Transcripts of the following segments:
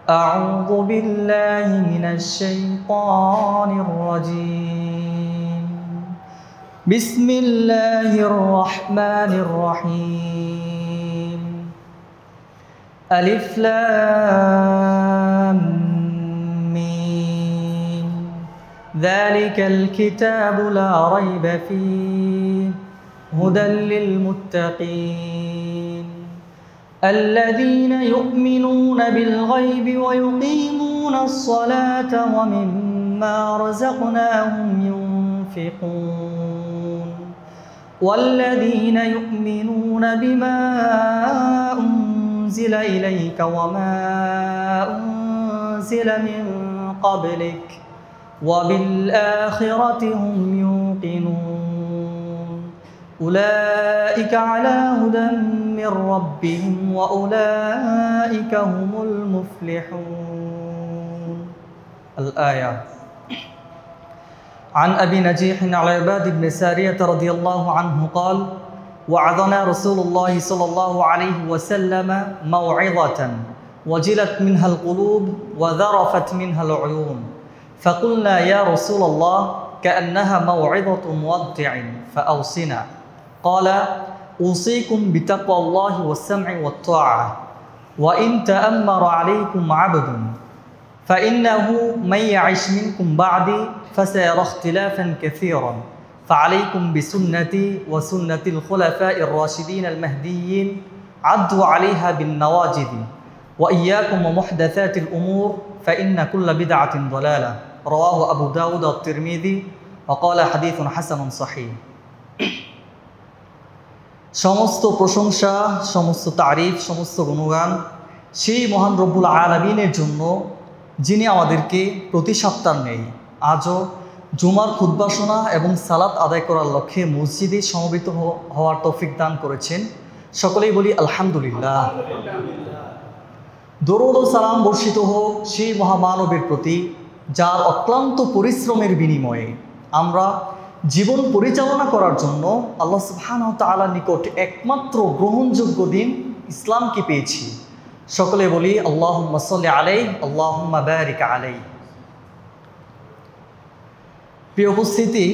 أعوذ بالله من الشيطان الرجيم بسم الله الرحمن الرحيم ألف لام ميم ذلك الكتاب لا ريب فيه هدى للمتقين الذين يؤمنون بالغيب ويقيمون الصلاة ومما رزقناهم ينفقون والذين يؤمنون بما أنزل إليك وما أنزل من قبلك وبالآخرة هم يوقنون أولئك على هدى من ربهم وأولئك هم المفلحون الآية عن أبي نجيح على عباد بن سارية رضي الله عنه قال وعظنا رسول الله صلى الله عليه وسلم موعظة وجلت منها القلوب وذرفت منها العيون فقلنا يا رسول الله كأنها موعظة مودع فأوصنا قال أوصيكم بتقوى الله والسمع والطاعة وإن تأمر عليكم عبد فإنه من يعش منكم بعدي فسيرى اختلافا كثيرا فعليكم بسنتي وسنة الخلفاء الراشدين المهديين عضوا عليها بالنواجذ وإياكم ومحدثات الأمور فإن كل بدعة ضلالة رواه أبو داود الترمذي وقال حديث حسن صحيح সমস্ত প্রশংসা সমস্ত তারিফ সমস্ত গুণগান সেই মহান রব্বুল আলামিনের জন্য যিনি আমাদেরকে প্রতি সপ্তাহ নেই আজও জুমার খুতবা শোনা এবং সালাত আদায় করার লক্ষ্যে মসজিদে সমবেত হওয়ার তৌফিক দান করেছেন সকলেই বলি আলহামদুলিল্লাহ। দরুদ ও সালাম বর্ষিত হোক সেই মহামানবের প্রতি যার অক্লান্ত পরিশ্রমের বিনিময়ে আমরা জীবন পরিচালনা করার জন্য আল্লাহ সুবহানাহু ওয়া তাআলার নিকট একমাত্র গ্রহণযোগ্য দিন ইসলামকে পেয়েছি। সকলে বলি আল্লাহুম্মা সাল্লি আলাইহি আল্লাহুম্মা বারিক আলাইহি। প্রিয় উপস্থিতি,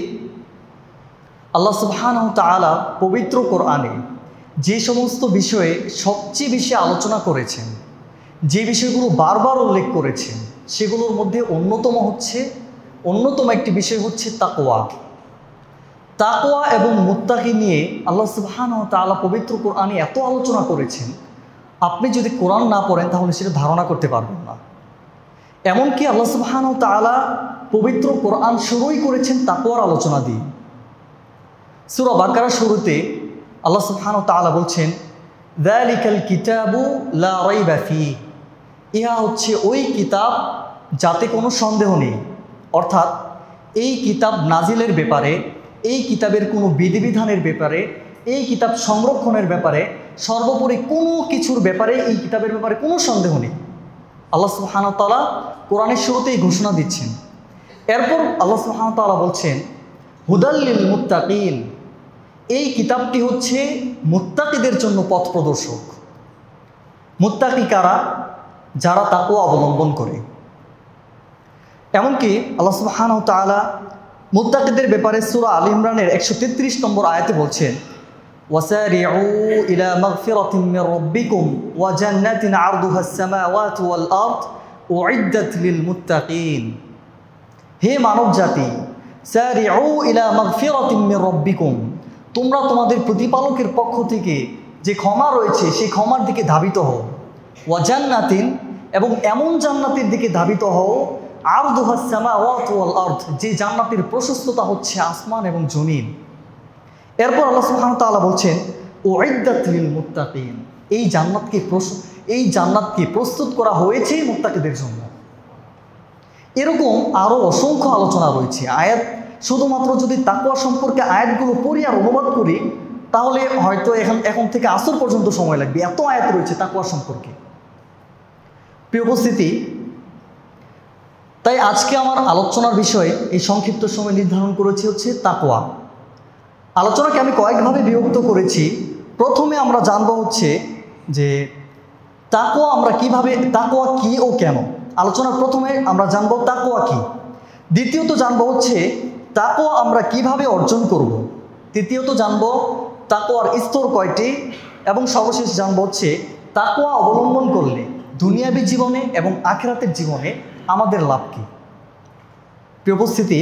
আল্লাহ সুবহানাহু ওয়া তাআলা পবিত্র কোরআনে যে সমস্ত বিষয়ে সবচেয়ে বেশি আলোচনা করেছেন, যে বিষয়গুলো বারবার উল্লেখ করেছেন, সেগুলোর মধ্যে অন্যতম একটি বিষয় হচ্ছে তাকওয়া। তাকওয়া এবং মুত্তাকি নিয়ে আল্লাহ সুবহানাহু ওয়া তাআলা পবিত্র কোরআনে এত আলোচনা করেছেন, আপনি যদি কোরআন না পড়েন তাহলে সেটা ধারণা করতে পারবেন না। এমনকি আল্লাহ সুবহানাহু ওয়া তাআলা পবিত্র কোরআন শুরুই করেছেন তাকওয়ার আলোচনা দিয়ে। সূরা বাকারার শুরুতে আল্লাহ সুবহানাহু ওয়া তাআলা বলছেন যালিকাল কিতাবু লা রাইবা ফীহি, ইহা হচ্ছে ওই কিতাব যাতে কোনো সন্দেহ নেই। অর্থাৎ এই কিতাব নাজিলের ব্যাপারে, এই কিতাবের কোনো বিধিবিধানের ব্যাপারে, এই কিতাব সংরক্ষণের ব্যাপারে, সর্বোপরি কোনো কিছুর ব্যাপারে এই কিতাবের ব্যাপারে কোনো সন্দেহ নেই। আল্লাহ সুবহানাহু ওয়া তাআলা কোরআনের শুরুতেই ঘোষণা দিচ্ছেন। এরপর আল্লাহ সুবহানাহু ওয়া তাআলা বলছেন হুদাল লিল মুত্তাকিন, এই কিতাবটি হচ্ছে মুত্তাকিদের জন্য পথ প্রদর্শক। মুত্তাকি কারা? যারা তাকওয়া অবলম্বন করে। এমনকি আল্লাহ সুবহানাহু ওয়া তাআলা মুত্তাকিদের ব্যাপারে সূরা আল ইমরানের 133 নম্বর আয়াতে বলছেন ওয়াসারিউ ইলা মাগফিরাতিন মির রাব্বিকুম ওয়া জান্নাতিন আরদুহাস সামাওয়াতু ওয়াল আরদ উইদ্দাত লিল মুত্তাকিন। হে মানব জাতি, সারিউ ইলা মাগফিরাতিন মির রাব্বিকুম, তোমরা তোমাদের প্রতিপালকের পক্ষ থেকে যে ক্ষমা রয়েছে সেই ক্ষমার দিকে ধাবিত হও। ওয়া জান্নাতিন, এবং এমন জান্নাতের দিকে ধাবিত হও আরদুহাস সামাওয়াতু ওয়াল আরদ, যে জান্নাতের প্রশস্ততা হচ্ছে আসমান এবং জমিন। এরপর আল্লাহ সুবহানাহু ওয়া তাআলা বলছেন উইদ্দাত লিল মুত্তাকিন, এই জান্নাতকে প্রস্তুত করা হয়েছে মুত্তাকিদের জন্য। এরকম আরও অসংখ্য আলোচনা রয়েছে। আয়াত শুধুমাত্র যদি তাকওয়া সম্পর্কে আয়াতগুলো পড়ি আর অনুবাদ করি তাহলে হয়তো এখন থেকে আসর পর্যন্ত সময় লাগবে, এত আয়াত রয়েছে তাকওয়া সম্পর্কে। প্রিয় উপস্থিতি, তাই আজকে আমার আলোচনার বিষয়ে এই সংক্ষিপ্ত সময় নির্ধারণ করেছি হচ্ছে তাকওয়া। আলোচনাকে আমি কয়েকভাবে বিভক্ত করেছি। প্রথমে আমরা জানব হচ্ছে যে তাকওয়া আমরা কিভাবে, তাকওয়া কি ও কেন, আলোচনার প্রথমে আমরা জানবো তাকওয়া কি, দ্বিতীয়ত জানবো হচ্ছে তাকওয়া আমরা কিভাবে অর্জন করব, তৃতীয়ত জানবো তাকওয়ার স্তর কয়টি, এবং সর্বশেষ জানবো হচ্ছে তাকওয়া অবলম্বন করলে দুনিয়াবী জীবনে এবং আখিরাতের জীবনে আমাদের লাভ কি। প্রিয় উপস্থিতি,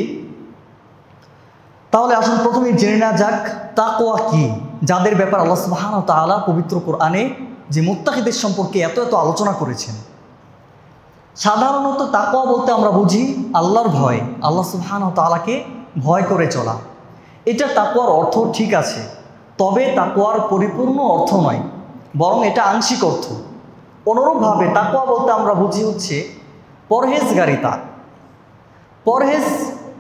তাহলে আসুন প্রথমে জেনে নেওয়া যাক তাকওয়া কি, যাদের ব্যাপার আল্লাহ সুবহানাহু ওয়া তাআলা পবিত্র কোরআনে যে মুত্তাকিদের সম্পর্কে এত এত আলোচনা করেছেন। সাধারণত তাকওয়া বলতে আমরা বুঝি আল্লাহর ভয়, আল্লাহ সুবহানাহু ওয়া তাআলাকে ভয় করে চলা। এটা তাকওয়ার অর্থ ঠিক আছে, তবে তাকওয়ার পরিপূর্ণ অর্থ নয়, বরং এটা আংশিক অর্থ। অনুরূপভাবে তাকওয়া বলতে আমরা বুঝি হচ্ছে পরহেজগারিতা।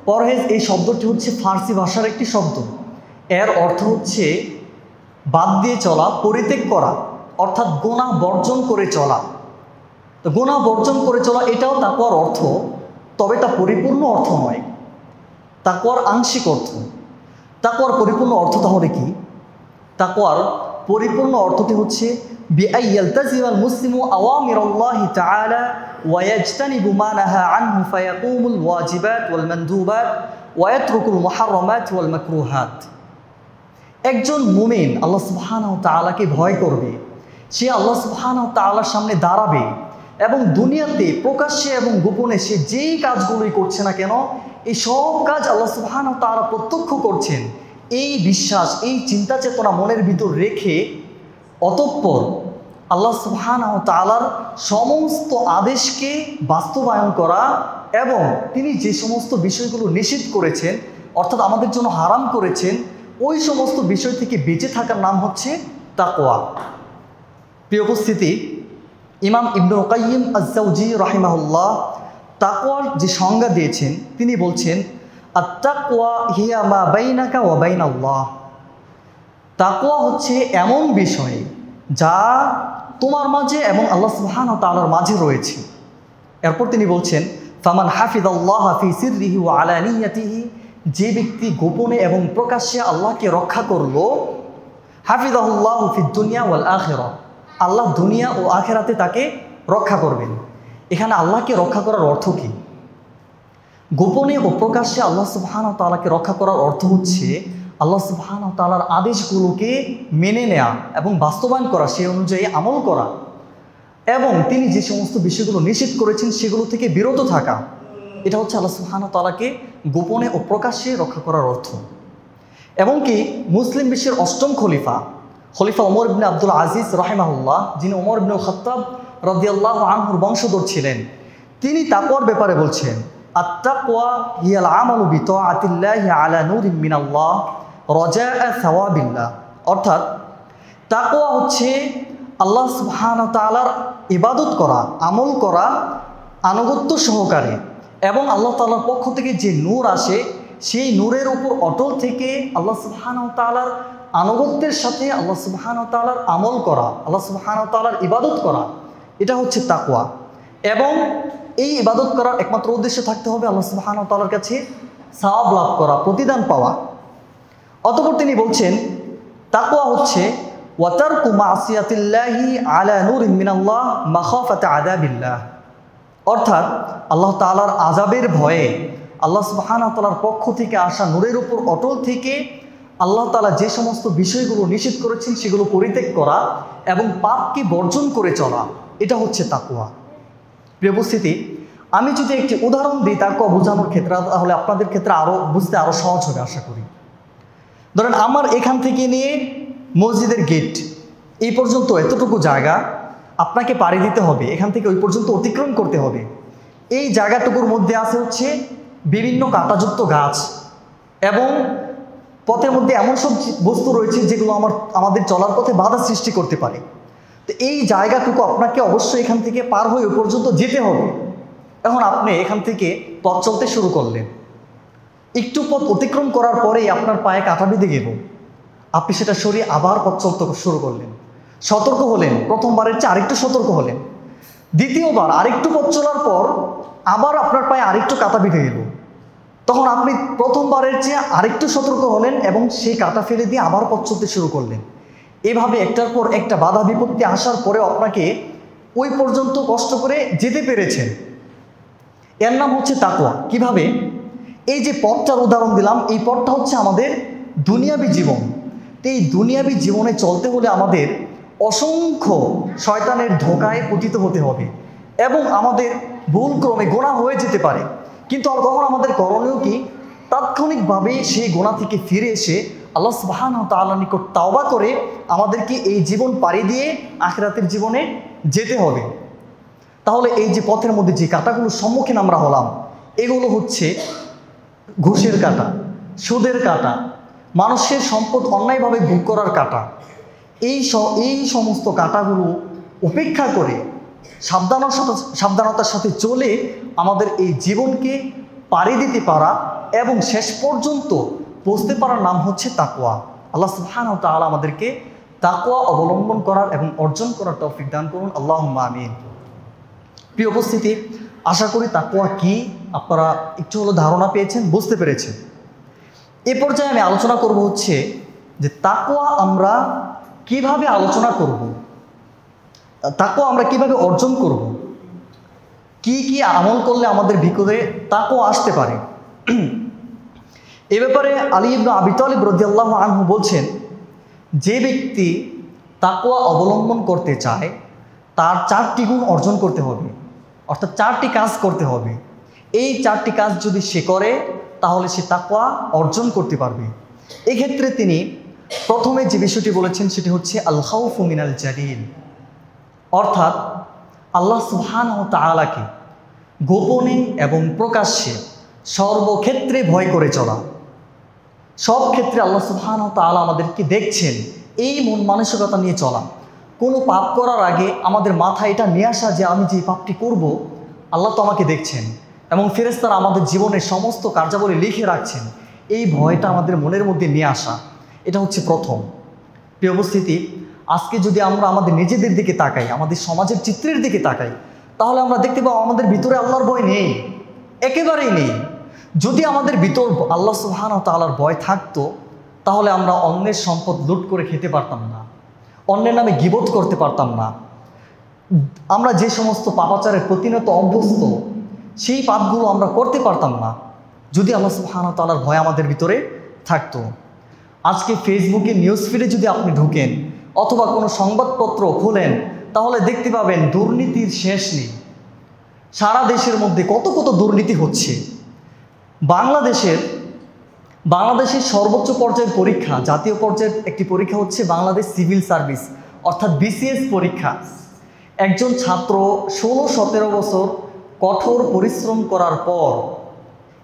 পরহেজ এই শব্দটি হচ্ছে ফার্সি ভাষার একটি শব্দ। এর অর্থ হচ্ছে বাদ দিয়ে চলা, পরিত্যাগ করা, অর্থাৎ গুনাহ বর্জন করে চলা। তো গুনাহ বর্জন করে চলা এটাও তাকওয়ার অর্থ, তবে তা পরিপূর্ণ অর্থ নয়, তাকওয়ার আংশিক অর্থ। তাকওয়ার পরিপূর্ণ অর্থ তাহলে কি? তাকওয়ার পরিপূর্ণ অর্থটি হচ্ছে বিআই ইয়ালতাজিমাল মুসলিমু আওয়ামিরাল্লাহি তাআলা ওয়া ইয়াজতানিবু মা নাহা আনহু ফায়াকুমুল ওয়াজিবাত ওয়াল মানদুবাত ওয়া ইয়াতরুকুল মুহাররামাত ওয়াল মাকরুহাত। একজন মুমিন আল্লাহ সুবহানাহু ওয়া তাআলাকে ভয় করবে, সে আল্লাহ সুবহানাহু ওয়া তাআলার সামনে দাঁড়াবে এবং দুনিয়াতে প্রকাশ্যে এবং গোপনে সে যেই কাজগুলোই করছে না কেন, এই সব কাজ আল্লাহ সুবহানাহু ওয়া তাআলা প্রত্যক্ষ করছেন, এই বিশ্বাস, এই চিন্তা চেতনা মনের ভিতর রেখে অতঃপর আল্লাহ সুবহানাহু ওয়া তাআলার সমস্ত আদেশকে বাস্তবায়ন করা এবং তিনি যে সমস্ত বিষয়গুলো নিষিদ্ধ করেছেন অর্থাৎ আমাদের জন্য হারাম করেছেন, ওই সমস্ত বিষয় থেকে বেঁচে থাকার নাম হচ্ছে তাকওয়া। প্রিয় উপস্থিতি, ইমাম ইবনুল কাইয়িম আজ-জাওজি রাহিমাহুল্লাহ তাকওয়ার যে সংজ্ঞা দিয়েছেন, তিনি বলছেন আত-তাকওয়া হিয়া মা বাইনাকা ওয়া বাইনাল্লাহ। তাকওয়া হচ্ছে এমন বিষয় যা তোমার মাঝে এবং আল্লাহ সুবহানাহু ওয়া তাআলার মাঝে রয়েছে। এরপর তিনি বলছেন ফামান হাফিজাল্লাহ ফি সিররিহি ওয়া আলানিয়াতিহি, যে ব্যক্তি গোপনে এবং প্রকাশ্যে আল্লাহকে রক্ষা করলো, হাফিজাহুল্লাহু ফিদ দুনিয়া ওয়াল আখিরা, আল্লাহ দুনিয়া ও আখিরাতে তাকে রক্ষা করবেন। এখানে আল্লাহকে রক্ষা করার অর্থ কি? গোপনে ও প্রকাশ্যে আল্লাহ সুবহানাহু ওয়া তাআলাকে রক্ষা করার অর্থ হচ্ছে আল্লাহ সুবহানাহু ওয়া তাআলার আদেশগুলোকে মেনে নেওয়া এবং বাস্তবায়ন করা, সেই অনুযায়ী আমল করা, এবং তিনি যে সমস্ত বিষয়গুলো নিষিদ্ধ করেছেন সেগুলো থেকে বিরত থাকা। এটা হচ্ছে আল্লাহ সুবহানাহু ওয়া তাআলাকে গোপনে ও প্রকাশ্যে রক্ষা করার অর্থ। এমনকি মুসলিম বিশ্বের অষ্টম খলিফা ওমর ইবনে আব্দুল আজিজ রাহিমাহুল্লাহ, যিনি ওমর ইবনে খাত্তাব রাদিয়াল্লাহু আনহুর বংশধর ছিলেন, তিনি তাকওয়ার ব্যাপারে বলছেন আত-তাকওয়া হিয়াল আমালু বিতাআতিল্লাহি আলা নূরিন মিনাল্লাহ রাজা'a সাওয়াবিল্লাহ। অর্থাৎ তাকওয়া হচ্ছে আল্লাহ সুবহানাহু ওয়া তাআলার ইবাদত করা, আমল করা আনুগত্য সহকারে, এবং আল্লাহ তাআলার পক্ষ থেকে যে নূর আসে সেই নূরের উপর অটল থেকে আল্লাহ সুবহানাহু ওয়া তাআলার আনুগত্যের সাথে আল্লাহ সুবহানাহু ওয়া তাআলার আমল করা, আল্লাহ সুবহানাহু ওয়া তাআলার ইবাদত করা, এটা হচ্ছে তাকওয়া। এবং এই ইবাদত করার একমাত্র উদ্দেশ্য থাকতে হবে আল্লাহ সুবহানাহু ওয়া তাআলার কাছে সওয়াব লাভ করা, প্রতিদান পাওয়া। অতঃপর তিনি বলছেন তাকওয়া হচ্ছে ওয়া তারকু মাসিয়াতিল্লাহি আলা নূরিন মিনাল্লাহ মাখাফাতা আযাবিল্লাহ। অর্থাৎ আল্লাহ তাআলার আযাবের ভয়ে আল্লাহ সুবহানাহু ওয়া তাআলার পক্ষ থেকে আসা নূরের উপর অটল থেকে আল্লাহ তাআলা যে সমস্ত বিষয়গুলো নিষিদ্ধ করেছেন সেগুলো পরিত্যাগ করা এবং পাপকে বর্জন করে চলা, এটা হচ্ছে তাকওয়া। প্রিয় উপস্থিতি, আমি যদি একটি উদাহরণ দিই তাকওয়া বোঝানোর ক্ষেত্রে, তাহলে আপনাদের ক্ষেত্রে বুঝতে আরও সহজ হবে আশা করি। ধরেন আমার এখান থেকে নিয়ে মসজিদের গেট এই পর্যন্ত এতটুকু জায়গা আপনাকে পাড়ি দিতে হবে, এখান থেকে ওই পর্যন্ত অতিক্রম করতে হবে। এই জায়গাটুকুর মধ্যে আছে হচ্ছে বিভিন্ন কাঁটাযুক্ত গাছ এবং পথের মধ্যে এমন সব বস্তু রয়েছে যেগুলো আমাদের চলার পথে বাধা সৃষ্টি করতে পারে। তো এই জায়গাটুকু আপনাকে অবশ্যই এখান থেকে পার হয়ে ওই পর্যন্ত যেতে হবে। এখন আপনি এখান থেকে পথ চলতে শুরু করলেন, একটু পথ অতিক্রম করার পরেই আপনার পায়ে কাঁটা বিঁধে গেল, আপনি সেটা সরিয়ে আবার পথ চলতে শুরু করলেন, সতর্ক হলেন, প্রথমবারের চেয়ে আরেকটু সতর্ক হলেন, দ্বিতীয়বার আরেকটু পথ চলার পর আবার আপনার পায়ে আরেকটু কাঁটা বিঁধে গেল, তখন আপনি প্রথমবারের চেয়ে আরেকটু সতর্ক হলেন এবং সেই কাঁটা ফেলে দিয়ে আবার পথ চলতে শুরু করলেন। এভাবে একটার পর একটা বাধা বিপত্তি আসার পরেও আপনাকে ওই পর্যন্ত কষ্ট করে যেতে পেরেছেন। এর নাম হচ্ছে তাকওয়া। কিভাবে? এই যে পথটার উদাহরণ দিলাম, এই পথটা হচ্ছে আমাদের দুনিয়াবী জীবন। তো এই দুনিয়াবী জীবনে চলতে হলে আমাদের অসংখ্য শয়তানের ধোঁকায় পতিত হতে হবে এবং আমাদের ভুলক্রমে গোনা হয়ে যেতে পারে। কিন্তু তখন আমাদের করণীয় কি? তাৎক্ষণিকভাবে সেই গোনা থেকে ফিরে এসে আল্লাহ সুবহানাহু ওয়া তাআলার নিকট তাওবা করে আমাদেরকে এই জীবন পাড়ি দিয়ে আখিরাতের জীবনে যেতে হবে। তাহলে এই যে পথের মধ্যে যে কাঁটাগুলোর সম্মুখীন আমরা হলাম, এগুলো হচ্ছে ঘুষের কাঁটা, সুদের কাঁটা, মানুষের সম্পদ অন্যায়ভাবে ভোগ করার কাঁটা। এই সমস্ত কাঁটাগুলো উপেক্ষা করে সাবধানতার সাথে চলে আমাদের এই জীবনকে পাড়ি দিতে পারা এবং শেষ পর্যন্ত পৌঁছতে পারার নাম হচ্ছে তাকওয়া। আল্লাহ সুবহানাহু ওয়া তাআলা আমাদেরকে তাকওয়া অবলম্বন করার এবং অর্জন করার তৌফিক দান করুন, আল্লাহুম্মা আমিন। প্রিয় উপস্থিতি, আশা করি তাকওয়া কি আপনারা একটু হলো ধারণা পেয়েছেন, বুঝতে পেরেছেন। এ পর্যায়ে আমি আলোচনা করব হচ্ছে যে তাকওয়া আমরা কিভাবে আলোচনা করব, তাকওয়া আমরা কিভাবে অর্জন করব, কি কি আমল করলে আমাদের ভিতরে তাকওয়া আসতে পারে। এ ব্যাপারে আলী ইবনে আবি তালিব রাদিয়াল্লাহু আনহু বলছেন, যে ব্যক্তি তাকওয়া অবলম্বন করতে চায় তার 4টি গুণ অর্জন করতে হবে, অর্থাৎ 4টি কাজ করতে হবে। এই 4টি কাজ যদি সে করে তাহলে সে তাকওয়া অর্জন করতে পারবে। এক্ষেত্রে তিনি প্রথমে যে বিষয়টি বলেছেন সেটি হচ্ছে আল খাউফু মিনাল জালিল, অর্থাৎ আল্লাহ সুবহানাহু ওয়া তাআলাকে গোপনে এবং প্রকাশ্যে সর্বক্ষেত্রে ভয় করে চলা। সব ক্ষেত্রে আল্লাহ সুবহানাহু ওয়া তাআলা আমাদেরকে দেখছেন, এই মন মানসিকতা নিয়ে চলা। কোনো পাপ করার আগে আমাদের মাথায় এটা নিয়ে আসা যে আমি যে পাপটি করব আল্লাহ তো আমাকে দেখছেন এবং ফেরেশতারা আমাদের জীবনের সমস্ত কার্যাবলী লিখে রাখছেন। এই ভয়টা আমাদের মনের মধ্যে নিয়ে আসা, এটা হচ্ছে প্রথম। প্রিয় উপস্থিতি, আজকে যদি আমরা আমাদের নিজেদের দিকে তাকাই, আমাদের সমাজের চিত্রের দিকে তাকাই, তাহলে আমরা দেখতে পাবো আমাদের ভিতরে আল্লাহর ভয় নেই, একেবারেই নেই। যদি আমাদের ভিতর আল্লাহ সুবহানাহু ওয়া তাআলার ভয় থাকতো তাহলে আমরা অন্যের সম্পদ লুট করে খেতে পারতাম না, অন্যের নামে গীবত করতে পারতাম না। আমরা যে সমস্ত পাপাচারে প্রতিনিয়ত অভ্যস্ত, সেই পাপগুলো আমরা করতে পারতাম না যদি আল্লাহ সুবহানাহু ওয়া তাআলার ভয় আমাদের ভিতরে থাকতো। আজকে ফেসবুকে নিউজ ফিডে যদি আপনি ঢুকেন অথবা কোনো সংবাদপত্র খোলেন তাহলে দেখতে পাবেন দুর্নীতির শেষ নেই। সারা দেশের মধ্যে কত কত দুর্নীতি হচ্ছে। বাংলাদেশের সর্বোচ্চ পর্যায়ের পরীক্ষা, জাতীয় পর্যায়ের একটি পরীক্ষা হচ্ছে বাংলাদেশ সিভিল সার্ভিস অর্থাৎ BCS পরীক্ষা। একজন ছাত্র 16-17 বছর কঠোর পরিশ্রম করার পর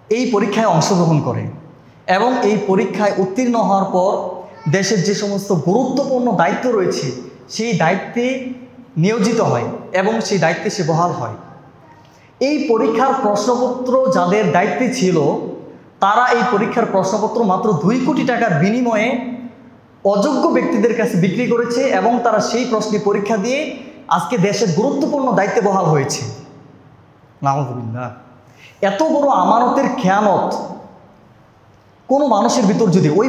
এই পরীক্ষায় অংশগ্রহণ করে এবং এই পরীক্ষায় উত্তীর্ণ হওয়ার পর দেশের যে সমস্ত গুরুত্বপূর্ণ দায়িত্ব রয়েছে সেই দায়িত্বে নিয়োজিত হয় এবং সেই দায়িত্বে সে বহাল হয়। এই পরীক্ষার প্রশ্নপত্র যাদের দায়িত্বে ছিল তারা এই পরীক্ষার প্রশ্নপত্র মাত্র 2 কোটি টাকার বিনিময়ে অযোগ্য ব্যক্তিদের কাছে বিক্রি করেছে এবং তারা সেই প্রশ্নে পরীক্ষা দিয়ে আজকে দেশের গুরুত্বপূর্ণ দায়িত্বে বহাল হয়েছে। নাউযুবিল্লাহ। এত বড় আমানতের খেয়ানত কোনো মানুষের ভিতর যদি ওই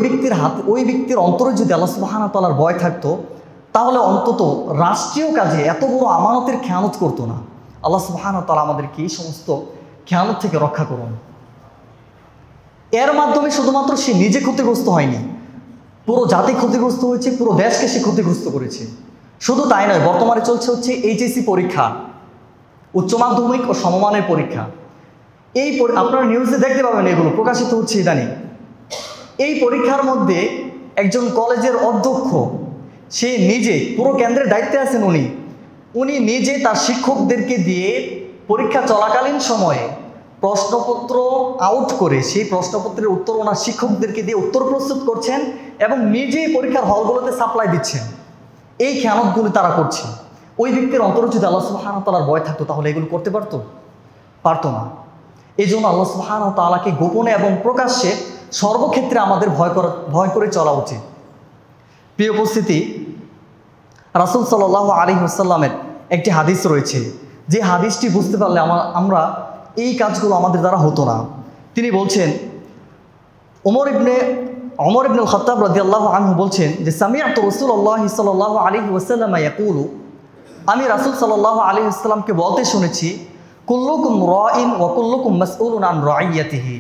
ব্যক্তির অন্তরে যদি আল্লাহ সুবহানাহু ওয়া তাআলার ভয় থাকতো তাহলে অন্তত রাষ্ট্রীয় কাজে এত বড় আমানতের খেয়ানত করতো না। আল্লাহ সুবহানাহু ওয়া তাআলা আমাদেরকে এই সমস্ত খেয়ানত থেকে রক্ষা করুন। এর মাধ্যমে শুধুমাত্র সে নিজে ক্ষতিগ্রস্ত হয়নি, পুরো জাতি ক্ষতিগ্রস্ত হয়েছে, পুরো দেশকে সে ক্ষতিগ্রস্ত করেছে। শুধু তাই নয়, বর্তমানে চলছে হচ্ছে HSC পরীক্ষা, উচ্চ মাধ্যমিক ও সমমানের পরীক্ষা। আপনারা নিউজে দেখতে পাবেন, এগুলো প্রকাশিত হচ্ছে ইদানিং। এই পরীক্ষার মধ্যে একজন কলেজের অধ্যক্ষ, সে নিজে পুরো কেন্দ্রের দায়িত্বে আছেন, উনি নিজে তার শিক্ষকদেরকে দিয়ে পরীক্ষা চলাকালীন সময়ে প্রশ্নপত্র আউট করে সেই প্রশ্নপত্রের উত্তর ওনার শিক্ষকদেরকে দিয়ে উত্তর প্রস্তুত করছেন এবং নিজেই পরীক্ষার হলগুলোতে সাপ্লাই দিচ্ছেন। এই খেয়ানতগুলো তারা করছে। ওই ব্যক্তির অন্তরে যদি আল্লাহ সুবহানাহু ওয়া তাআলার ভয় থাকতো তাহলে এগুলো করতে পারতো না। এই জন্য আল্লাহ সুবহানাহু ওয়া তাআলাকে গোপনে এবং প্রকাশ্যে সর্বক্ষেত্রে আমাদের ভয় করে চলা উচিত। প্রিয় উপস্থিতি, রাসূল সাল্লাল্লাহু আলাইহি ওয়াসাল্লামের একটি হাদিস রয়েছে, যে হাদিসটি বুঝতে পারলে আমরা এই কাজগুলো আমাদের দ্বারা হতো না। তিনি বলছেন, ওমর ইবনুল খাত্তাব রাদিয়াল্লাহু আনহু বলছেন যে সামিআতু রাসূলুল্লাহ সাল্লাল্লাহু আলাইহি ওয়াসাল্লাম ইয়াকুলু আমি রাসূল সাল্লাল্লাহু আলাইহি ওয়াসাল্লামকে বলতে শুনেছি, কুল্লুকুম রাইন ওয়া কুল্লুকুম মাসউলুন আন রাইয়াতিহি,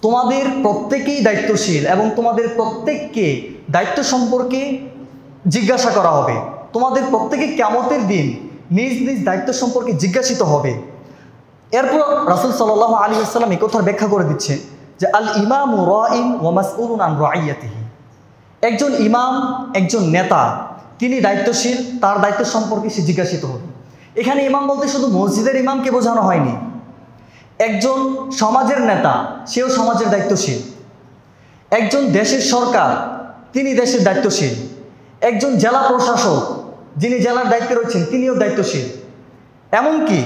তোমাদের প্রত্যেকেই দায়িত্বশীল এবং তোমাদের প্রত্যেককে দায়িত্ব সম্পর্কে জিজ্ঞাসা করা হবে। তোমাদের প্রত্যেকে কিয়ামতের দিন নিজ নিজ দায়িত্ব সম্পর্কে জিজ্ঞাসিত হবে। এরপর রাসূল সাল্লাল্লাহু আলাইহি ওয়াসাল্লাম এই কথার ব্যাখ্যা করে দিচ্ছেন যে আল ইমামু রাইন ওয়া মাসউলুন আন রাইয়াতিহি, একজন ইমাম, একজন নেতা, তিনি দায়িত্বশীল, তার দায়িত্ব সম্পর্কে সে জিজ্ঞাসিত হবে। এখানে ইমাম বলতে শুধু মসজিদের ইমামকে বোঝানো হয়নি, একজন সমাজের নেতা, সেও সমাজের দায়িত্বশীল। একজন দেশের সরকার, তিনি দেশের দায়িত্বশীল। একজন জেলা প্রশাসক, যিনি জেলার দায়িত্বে রয়েছেন, তিনিও দায়িত্বশীল। এমনকি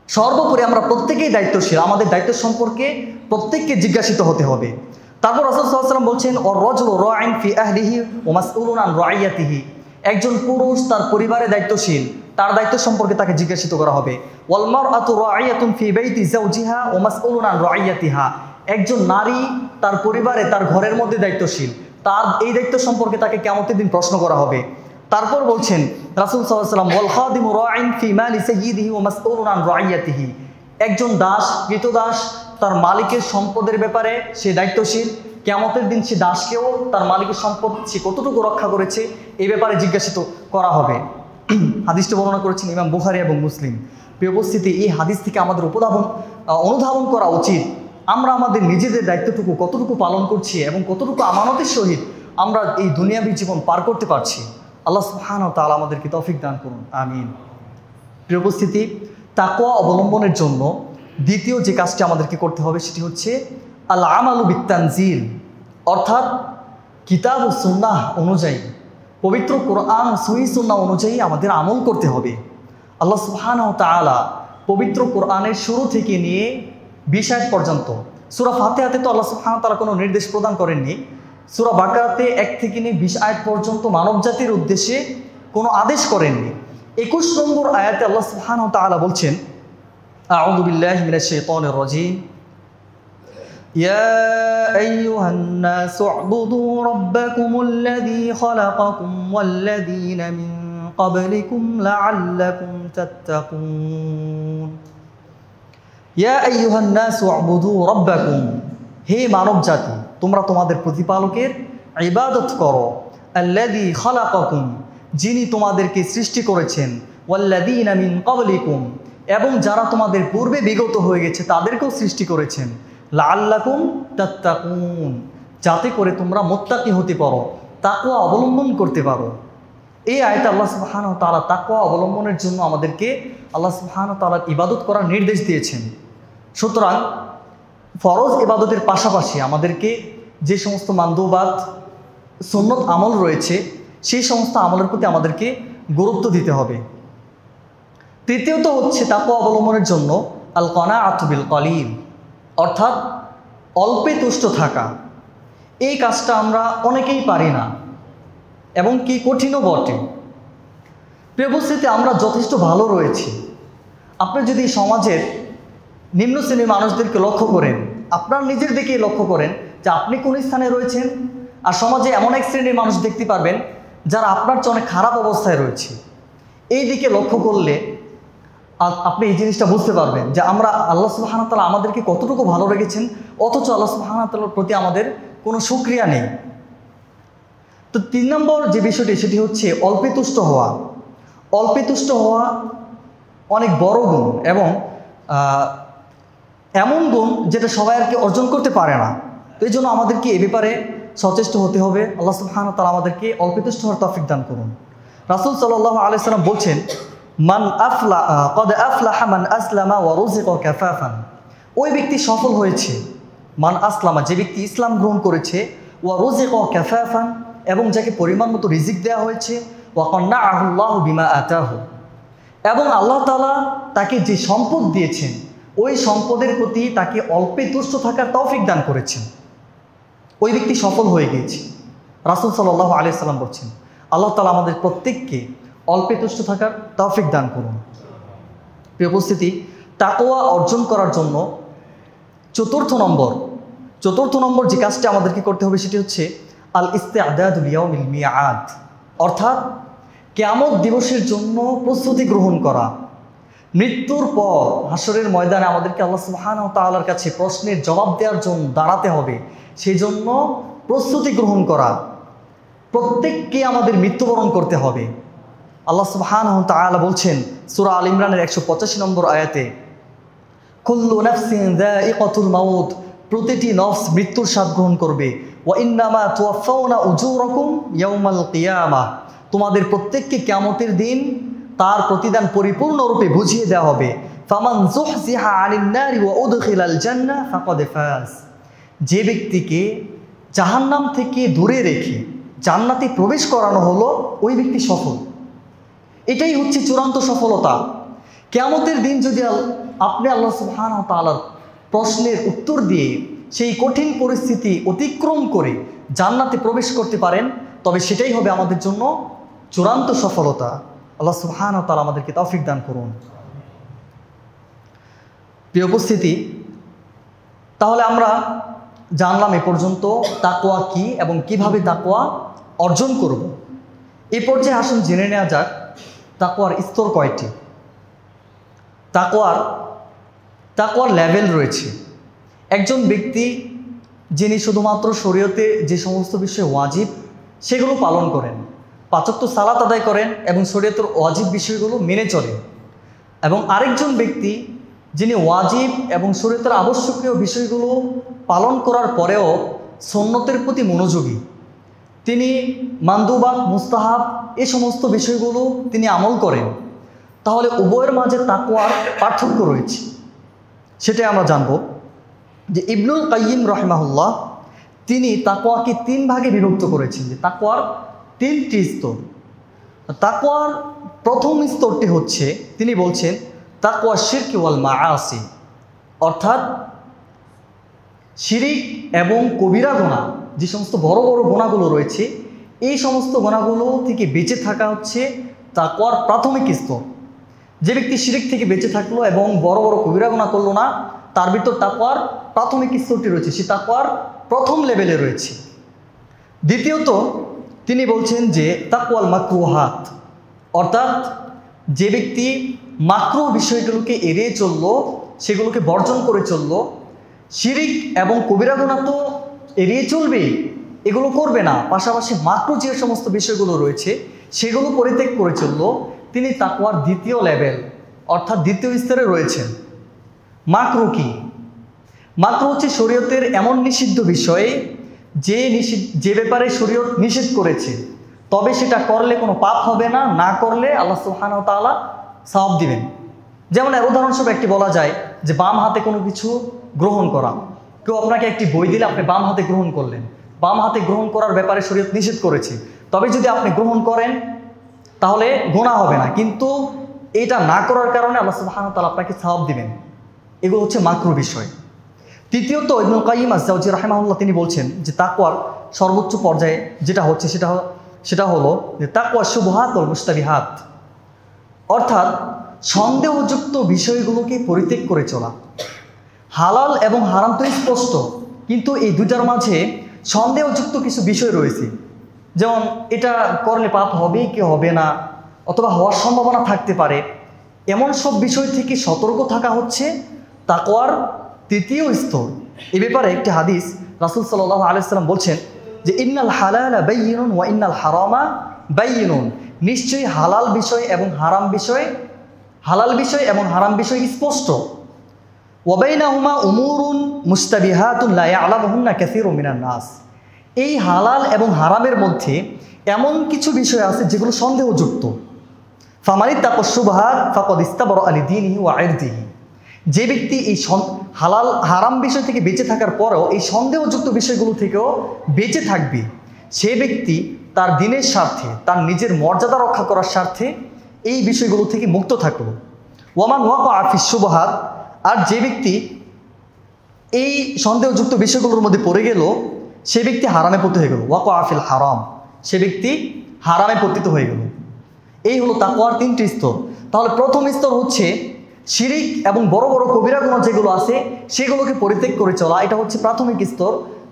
সর্বোপরি আমরা প্রত্যেকেই দায়িত্বশীল, আমাদের দায়িত্ব সম্পর্কে প্রত্যেককে জিজ্ঞাসিত হতে হবে। তারপর রাসূল সাল্লাল্লাহু আলাইহি ওয়াসাল্লাম বলছেন, ওয়ার রাজুলু রাইন ফি আহলিহি ওয়া মাসউলুন আন রাইয়াতিহি, একজন পুরুষ তার পরিবারে দায়িত্বশীল, তার দায়িত্ব সম্পর্কে তাকে জিজ্ঞাসিত করা হবে। ওয়াল মারআতু রাইয়াতুন ফি বাইতি যাওজিহা ওয়া মাসউলুন আন রাইয়াতিহা, একজন নারী তার পরিবারে, তার ঘরের মধ্যে দায়িত্বশীল, তার এই দায়িত্ব সম্পর্কে তাকে কিয়ামতের দিন প্রশ্ন করা হবে। তারপর বলছেন রাসূল সাল্লাল্লাহু আলাইহি ওয়াসাল্লাম, ওয়াল খাদিমু রাইন ফি মালি সাইয়্যিদিহি ওয়া মাসউলুন আন রাইয়াতিহি, একজন দাস, কৃতদাস, তার মালিকের সম্পদের ব্যাপারে সে দায়িত্বশীল। কিয়ামতের দিন সে দাসকেও তার মালিকের সম্পদ সে কতটুকু রক্ষা করেছে এই ব্যাপারে জিজ্ঞাসিত করা হবে। হাদিসটি বর্ণনা করেছেন ইমাম বুখারী এবং মুসলিম। প্রিয় উপস্থিতি, এই হাদিস থেকে আমাদের অনুধাবন করা উচিত আমরা আমাদের নিজেদের দায়িত্বটুকু কতটুকু পালন করছি এবং কতটুকু আমানতের সহিত আমরা এই দুনিয়াবী জীবন পার করতে পারছি। আল্লাহ সুবহানাহু ওয়া তাআলা আমাদেরকে তৌফিক দান করুন, আমিন। প্রিয় উপস্থিতি, তাকওয়া অবলম্বনের জন্য দ্বিতীয় যে কাজটি আমাদেরকে করতে হবে সেটি হচ্ছে আল আমালু বিত্তানজিল, অর্থাৎ কিতাব ও সুন্নাহ অনুযায়ী, পবিত্র কোরআন ও সহিহ সুন্নাহ অনুযায়ী আমাদের আমল করতে হবে। আল্লাহ সুবহানাহু ওয়া তাআলা পবিত্র কোরআনের শুরু থেকে নিয়ে 20 আয়াত পর্যন্ত, সূরা ফাতিহাতে তো আল্লাহ সুবহানাহু ওয়া তাআলা কোনো নির্দেশ প্রদান করেননি, সূরা বাকারাতে 1 থেকে নিয়ে 20 আয়াত পর্যন্ত মানবজাতির উদ্দেশ্যে কোনো আদেশ করেননি। 21 নম্বর আয়াতে আল্লাহ সুবহানাহু ওয়া তাআলা বলছেন, আউযু বিল্লাহি মিনাশ শাইতানির রাজীম, ইয়া আইয়ুহান নাসু উ'বুদু রাব্বাকুমুল্লাযী খালাকাকুম ওয়াল্লাযীনা মিন ক্বাবলিকুম লাআল্লাকুম তাত্তাকুন। ইয়া আইয়ুহান নাসু উ'বুদু রাব্বাকুম, হে মানব জাতি, তোমরা তোমাদের প্রতিপালকের ইবাদত করো। আল্লাযী খালাকাকুম, যিনি তোমাদেরকে সৃষ্টি করেছেন। ওয়াল্লাযীনা মিন ক্বাবলিকুম, এবং যারা তোমাদের পূর্বে বিগত হয়ে গেছে তাদেরকেও সৃষ্টি করেছেন। লাআল্লাকুম তাত্তাকুন, যাতে করে তোমরা মুত্তাকি হতে পারো, তাকওয়া অবলম্বন করতে পারো। এই আয়াতে আল্লাহ সুবহানাহু ওয়া তাআলা তাকওয়া অবলম্বনের জন্য আমাদেরকে আল্লাহ সুবহানাহু ওয়া তাআলা ইবাদত করার নির্দেশ দিয়েছেন। সুতরাং ফরজ ইবাদতের পাশাপাশি আমাদেরকে যে সমস্ত মানদুবাত সুন্নত আমল রয়েছে সেই সমস্ত আমলের প্রতি আমাদেরকে গুরুত্ব দিতে হবে। তৃতীয়ত হচ্ছে তাকওয়া অবলম্বনের জন্য আল কানাআতু বিল কলিল, অর্থাৎ অল্পে তুষ্ট থাকা। এই কাজটা আমরা অনেকেই পারি না এবং কি কঠিনও বটে। প্রিয় উপস্থিতি, আমরা যথেষ্ট ভালো রয়েছি। আপনি যদি সমাজের নিম্ন শ্রেণীর মানুষদেরকে লক্ষ্য করেন, আপনার নিজের দিকেই লক্ষ্য করেন যে আপনি কোন স্থানে রয়েছেন, আর সমাজে এমন এক শ্রেণীর মানুষ দেখতে পারবেন যারা আপনার চেয়ে অনেক খারাপ অবস্থায় রয়েছে। এই দিকে লক্ষ্য করলে আপনি এই জিনিসটা বুঝতে পারবেন যে আমরা আল্লাহ সুবহানাহু ওয়া তাআলা আমাদেরকে কতটুকু ভালো রেখেছেন, অথচ আল্লাহ সুবহানাহু ওয়া তাআলার প্রতি আমাদের কোনো শুকরিয়া নেই। তো 3 নম্বর যে বিষয়টি সেটি হচ্ছে অল্পে তুষ্ট হওয়া। অল্পে তুষ্ট হওয়া অনেক বড় গুণ এবং এমন গুণ যেটা সবাই আর কি অর্জন করতে পারে না। তো এই জন্য আমাদেরকে এ ব্যাপারে সচেষ্ট হতে হবে। আল্লাহ সুবহানাহু ওয়া তাআলা আমাদেরকে অল্পে তুষ্ট হওয়ার তৌফিক দান করুন। রাসূল সাল্লাল্লাহু আলাইহি ওয়াসাল্লাম বলছেন, মান কদ আফলাহা মান আসলামা ওয়া রুজিকা কাফাফান, ওই ব্যক্তি সফল হয়েছে। মান আসলামা, যে ব্যক্তি ইসলাম গ্রহণ করেছে, ওয়া রুজিকা কাফাফান, এবং যাকে পরিমাণ মতো রিজিক দেওয়া হয়েছে, ওয়া কান্নাআহু আল্লাহু বিমা আতাহু, এবং আল্লাহ তাআলা তাকে যে সম্পদ দিয়েছেন ওই সম্পদের প্রতি তাকে অল্পে তুষ্ট থাকার তৌফিক দান করেছেন, ওই ব্যক্তি সফল হয়ে গিয়েছে। রাসূল সাল্লাল্লাহু আলাইহি ওয়াসাল্লাম বলছেন, আল্লাহ তাআলা আমাদের প্রত্যেককে অল্পে তুষ্ট থাকার তৌফিক দান করুন। প্রিয় উপস্থিতি, তাকওয়া অর্জন করার জন্য চতুর্থ নম্বর যে কাজটি আমাদেরকে করতে হবে সেটি হচ্ছে আল ইস্তিআদাদু লিয়াউমিল মিআদ, অর্থাৎ কিয়ামত দিবসের জন্য প্রস্তুতি গ্রহণ করা। মৃত্যুর পর হাসরের ময়দানে আমাদেরকে আল্লাহ সুবহানাহু ওয়া তাআলার কাছে প্রশ্নের জবাব দেওয়ার জন্য দাঁড়াতে হবে, সেই জন্য প্রস্তুতি গ্রহণ করা। প্রত্যেককে আমাদের মৃত্যুবরণ করতে হবে। আল্লাহ সুবহানাহু ওয়া তাআলা বলছেন সূরা আল ইমরানের 185 নম্বর আয়াতে, কুল্লু নাফসিন যায়িকাতুল মাউত, প্রতিটি নফস মৃত্যুর স্বাদ গ্রহণ করবে। ওয়া ইন্নামা তুওয়াফাউনা উজুরাকুম ইয়াউমাল কিয়ামাহ, তোমাদের প্রত্যেককে কিয়ামতের দিন তার প্রতিদান পরিপূর্ণরূপে বুঝিয়ে দেওয়া হবে। ফামান যুহজিহা আনিন নারি ওয়া উদখিলাল জান্নাহ ফাকাদ ফাজ, যে ব্যক্তিকে জাহান্নাম থেকে দূরে রেখে জান্নাতে প্রবেশ করানো হলো ওই ব্যক্তি সফল। এটাই হচ্ছে চূড়ান্ত সফলতা। কিয়ামতের দিন যদি আপনি আল্লাহ সুবহানাহু ওয়া তাআলার প্রশ্নের উত্তর দিয়ে সেই কঠিন পরিস্থিতি অতিক্রম করে জান্নাতে প্রবেশ করতে পারেন, তবে সেটাই হবে আমাদের জন্য চূড়ান্ত সফলতা। আল্লাহ সুবহানাহু ওয়া তাআলা আমাদেরকে তৌফিক দান করুন। প্রিয় উপস্থিতি, তাহলে আমরা জানলাম এ পর্যন্ত তাকওয়া কি এবং কিভাবে তাকওয়া অর্জন করব। এই পর্যায়ে আসুন জেনে নেওয়া যাক তাকওয়ার স্তর কয়টি। তাকওয়ার লেভেল রয়েছে। একজন ব্যক্তি যিনি শুধুমাত্র শরীয়তে যে সমস্ত বিষয় ওয়াজিব সেগুলো পালন করেন, 5 ওয়াক্ত সালাত আদায় করেন এবং শরীয়তের ওয়াজিব বিষয়গুলো মেনে চলেন, এবং আরেকজন ব্যক্তি যিনি ওয়াজিব এবং শরীয়তের আবশ্যকীয় বিষয়গুলো পালন করার পরেও সুন্নতের প্রতি মনোযোগী, তিনি মানদুবাত মুস্তাহাব এই সমস্ত বিষয়গুলো তিনি আমল করেন। তাহলে উভয়ের মাঝে তাকওয়ার পার্থক্য রয়েছে। সেটাই আমরা জানব যে ইবনুল কাইয়িম রাহিমাহুল্লাহ তিনি তাকওয়াকে 3 ভাগে বিভক্ত করেছেন, যে তাকওয়ার 3টি স্তর। তাকওয়ার প্রথম স্তরটি হচ্ছে, তিনি বলছেন তাকওয়া শিরক ওয়াল মাআসি, অর্থাৎ শিরিক এবং কবিরা গুনাহ, যে সমস্ত বড় বড় গুনাহগুলো রয়েছে এই সমস্ত গুনাহগুলো থেকে বেঁচে থাকা হচ্ছে তাকওয়ার প্রাথমিক স্তর। যে ব্যক্তি শিরিক থেকে বেঁচে থাকলো এবং বড় বড় কবিরা গুনাহ করলো না, তার ভিতর তাকওয়ার প্রাথমিক স্তরটি রয়েছে, সে তাকওয়ার প্রথম লেভেলে রয়েছে। দ্বিতীয়ত তিনি বলছেন যে তাকওয়াল মাকরুহাত, অর্থাৎ যে ব্যক্তি মাকরুহ বিষয়গুলোকে এড়িয়ে চললো, সেগুলোকে বর্জন করে চললো। শিরিক এবং কবিরা গুনাহ তো এড়িয়ে চলবে, এগুলো করবে না, পাশাপাশি মাকরুহ যে সমস্ত বিষয়গুলো রয়েছে সেগুলো পরিত্যাগ করে চললো, তিনি তাকওয়ার দ্বিতীয় লেভেল অর্থাৎ দ্বিতীয় স্তরে রয়েছেন। মাকরুহ কি? মাকরুহ হচ্ছে শরীয়তের এমন নিষিদ্ধ বিষয় যে ব্যাপারে শরীয়ত নিষেধ করেছে, তবে সেটা করলে কোনো পাপ হবে না, না করলে আল্লাহ সুবহানাহু ওয়া তাআলা সওয়াব দিবেন। যেমন এর উদাহরণস্বরূপ একটি বলা যায় যে বাম হাতে কোনো কিছু গ্রহণ করা। কেউ আপনাকে একটি বই দিলে আপনি বাম হাতে গ্রহণ করলেন, বাম হাতে গ্রহণ করার ব্যাপারে শরীয়ত নিষেধ করেছে, তবে যদি আপনি গ্রহণ করেন তাহলে গুনাহ হবে না, কিন্তু এটা না করার কারণে আল্লাহ সুবহানাহু ওয়া তাআলা আপনাকে সওয়াব দিবেন। এগুলো হচ্ছে মাকরুহ বিষয়। তৃতীয়ত ইবনুল কাইয়িম আজ-জাওজি রাহিমাহুল্লাহ তিনি বলছেন যে তাকওয়ার সর্বোচ্চ পর্যায়ে যেটা হচ্ছে সেটা হলো যে তাকওয়া শুবহাত ওয়াল মুশতাবিহাত, অর্থাৎ সন্দেহযুক্ত বিষয়গুলোকে পরিত্যাগ করে চলা। হালাল এবং হারাম তো স্পষ্ট, কিন্তু এই দুটার মাঝে সন্দেহযুক্ত কিছু বিষয় রয়েছে, যেমন এটা করলে পাপ হবে কি হবে না, অথবা হওয়ার সম্ভাবনা থাকতে পারে। এমন সব বিষয় থেকে সতর্ক থাকা হচ্ছে তাকওয়ার তৃতীয় স্তর। এ ব্যাপারে একটি হাদিস রাসূল সাল্লাল্লাহু আলাইহি ওয়াসাল্লাম বলছেন যে ইন্নাল হালালা বাইয়িনুন ওয়া ইন্নাল হারামা বাইয়িনুন, নিশ্চয়ই হালাল বিষয় এবং হারাম বিষয় স্পষ্ট। ওয়া বাইনাহুমা উমুরুন মুশতাবিহাতুন লা ইয়ালামুহুন্না কাসীরুম মিনান নাস, এই হালাল এবং হারামের মধ্যে এমন কিছু বিষয় আছে যেগুলো সন্দেহযুক্ত। ফামানিত্তাকা শুবহাত ফাকাদ ইস্তাবরা লিদীনিহি ওয়া ইরদিহি, যে ব্যক্তি এই হালাল হারাম বিষয় থেকে বেঁচে থাকার পরেও এই সন্দেহযুক্ত বিষয়গুলো থেকেও বেঁচে থাকবে, সে ব্যক্তি তার দিনের স্বার্থে, তার নিজের মর্যাদা রক্ষা করার স্বার্থে এই বিষয়গুলো থেকে মুক্ত থাকলো। ওয়ামান ওয়াকাআ ফিশ শুবহাত, আর যে ব্যক্তি এই সন্দেহযুক্ত বিষয়গুলোর মধ্যে পড়ে গেল সে ব্যক্তি হারামে পতিত হয়ে গেল। ওয়াকাআ ফিল হারাম, সে ব্যক্তি হারামে পতিত হয়ে গেল। এই হলো তাকওয়ার 3টি স্তর। তাহলে প্রথম স্তর হচ্ছে শিরিক এবং বড় বড় কবিরা গুনাহ যেগুলো আছে সেগুলোকে পরিত্যাগ করে চলা, এটা হচ্ছে প্রাথমিক স্তর।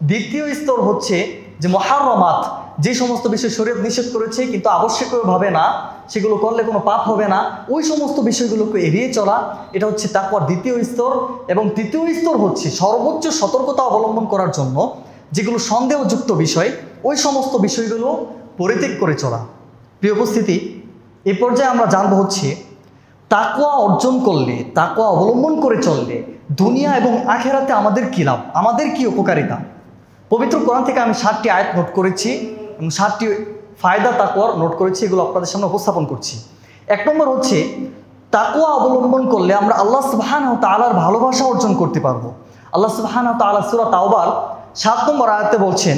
দ্বিতীয় স্তর হচ্ছে যে মুহাররামাত, যে সমস্ত বিষয় শরীয়ত নিষেধ করেছে কিন্তু আবশ্যকীয়ভাবে না, সেগুলো করলে কোনো পাপ হবে না, ওই সমস্ত বিষয়গুলোকে এড়িয়ে চলা, এটা হচ্ছে তাকওয়ার দ্বিতীয় স্তর। এবং তৃতীয় স্তর হচ্ছে সর্বোচ্চ সতর্কতা অবলম্বন করার জন্য যেগুলো সন্দেহযুক্ত বিষয়, ওই সমস্ত বিষয়গুলো পরিত্যাগ করে চলা। প্রিয় উপস্থিতি, এ পর্যায়ে আমরা জানবো হচ্ছে তাকওয়া অর্জন করলে, তাকওয়া অবলম্বন করে চললে দুনিয়া এবং আখেরাতে আমাদের কী লাভ, আমাদের কী উপকারিতা। পবিত্র কোরআন থেকে আমি 7টি আয়াত নোট করেছি এবং 7টি ফায়দা তাকওয়ার নোট করেছি, এগুলো আপনাদের সামনে উপস্থাপন করছি। 1 নম্বর হচ্ছে তাকওয়া অবলম্বন করলে আমরা আল্লাহ সুবহানাহু ওয়া তাআলার ভালোবাসা অর্জন করতে পারবো। আল্লাহ সুবহানাহু ওয়া তাআলা সূরা তাওবার 7 নম্বর আয়াতে বলছেন,